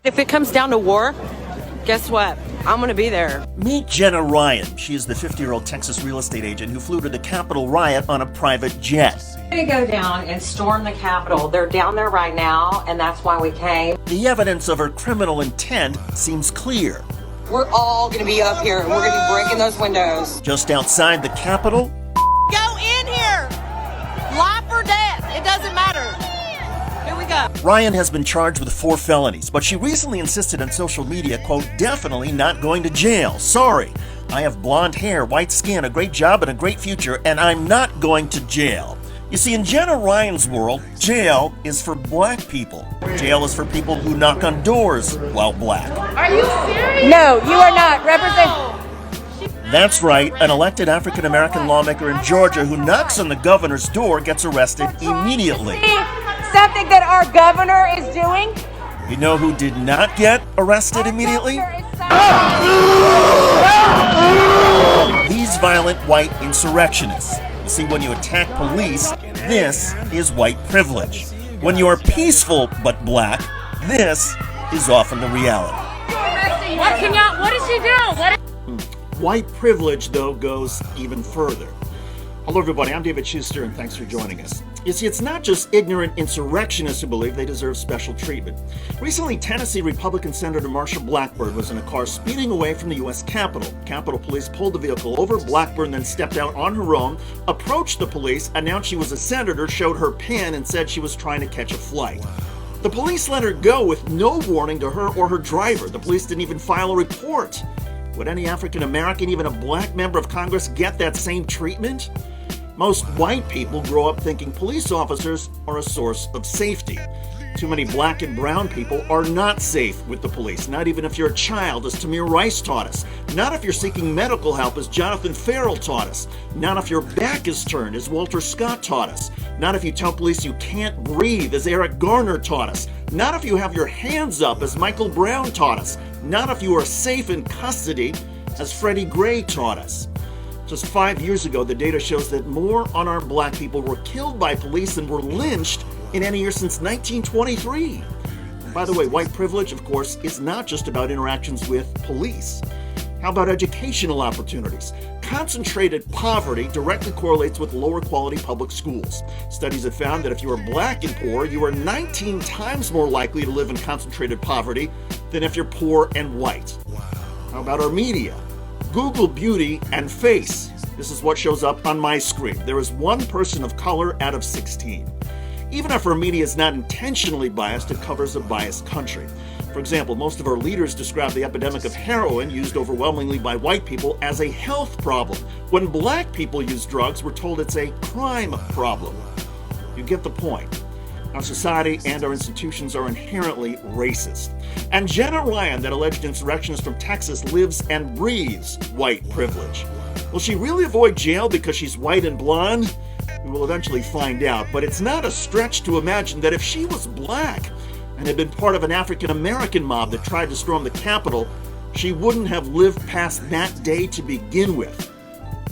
If it comes down to war, guess what? I'm going to be there. Meet Jenna Ryan. She is the 50-year-old Texas real estate agent who flew to the Capitol riot on a private jet. We're going to go down and storm the Capitol. They're down there right now, and that's why we came. The evidence of her criminal intent seems clear. We're all going to be up here, and we're going to be breaking those windows. Just outside the Capitol, Go in here! Life or death, it doesn't matter. Here we go. Ryan has been charged with 4 felonies, but she recently insisted on social media, quote, definitely not going to jail. Sorry, I have blonde hair, white skin, a great job, and a great future, and I'm not going to jail. You see, in Jenna Ryan's world, jail is for black people. Jail is for people who knock on doors while black. Are you serious? No, you are not. Represent. That's right, an elected African-American lawmaker in Georgia who knocks on the governor's door gets arrested immediately. Something that our governor is doing. You know who did not get arrested immediately? These violent white insurrectionists. You see, when you attack police, this is white privilege. When you are peaceful but black, this is often the reality. What did she do? White privilege, though, goes even further. Hello, everybody. I'm David Schuster, and thanks for joining us. You see, it's not just ignorant insurrectionists who believe they deserve special treatment. Recently, Tennessee Republican Senator Marsha Blackburn was in a car speeding away from the U.S. Capitol. Capitol Police pulled the vehicle over. Blackburn then stepped out on her own, approached the police, announced she was a senator, showed her pin, and said she was trying to catch a flight. The police let her go with no warning to her or her driver. The police didn't even file a report. Would any African American, even a black member of Congress, get that same treatment? Most white people grow up thinking police officers are a source of safety. Too many black and brown people are not safe with the police, not even if you're a child, as Tamir Rice taught us. Not if you're seeking medical help, as Jonathan Farrell taught us. Not if your back is turned, as Walter Scott taught us. Not if you tell police you can't breathe, as Eric Garner taught us. Not if you have your hands up, as Michael Brown taught us. Not if you are safe in custody, as Freddie Gray taught us. Just 5 years ago, the data shows that more unarmed black people were killed by police than were lynched in any year since 1923. By the way, white privilege, of course, is not just about interactions with police. How about educational opportunities? Concentrated poverty directly correlates with lower quality public schools. Studies have found that if you are black and poor, you are 19 times more likely to live in concentrated poverty than if you're poor and white. How about our media? Google beauty and face. This is what shows up on my screen. There is one person of color out of 16. Even if our media is not intentionally biased, it covers a biased country. For example, most of our leaders describe the epidemic of heroin, used overwhelmingly by white people, as a health problem. When black people use drugs, we're told it's a crime problem. You get the point. Our society and our institutions are inherently racist. And Jenna Ryan, that alleged insurrectionist from Texas, lives and breathes white privilege. Will she really avoid jail because she's white and blonde? We will eventually find out, but it's not a stretch to imagine that if she was black and had been part of an African-American mob that tried to storm the Capitol, she wouldn't have lived past that day to begin with.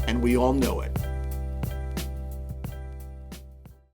And we all know it.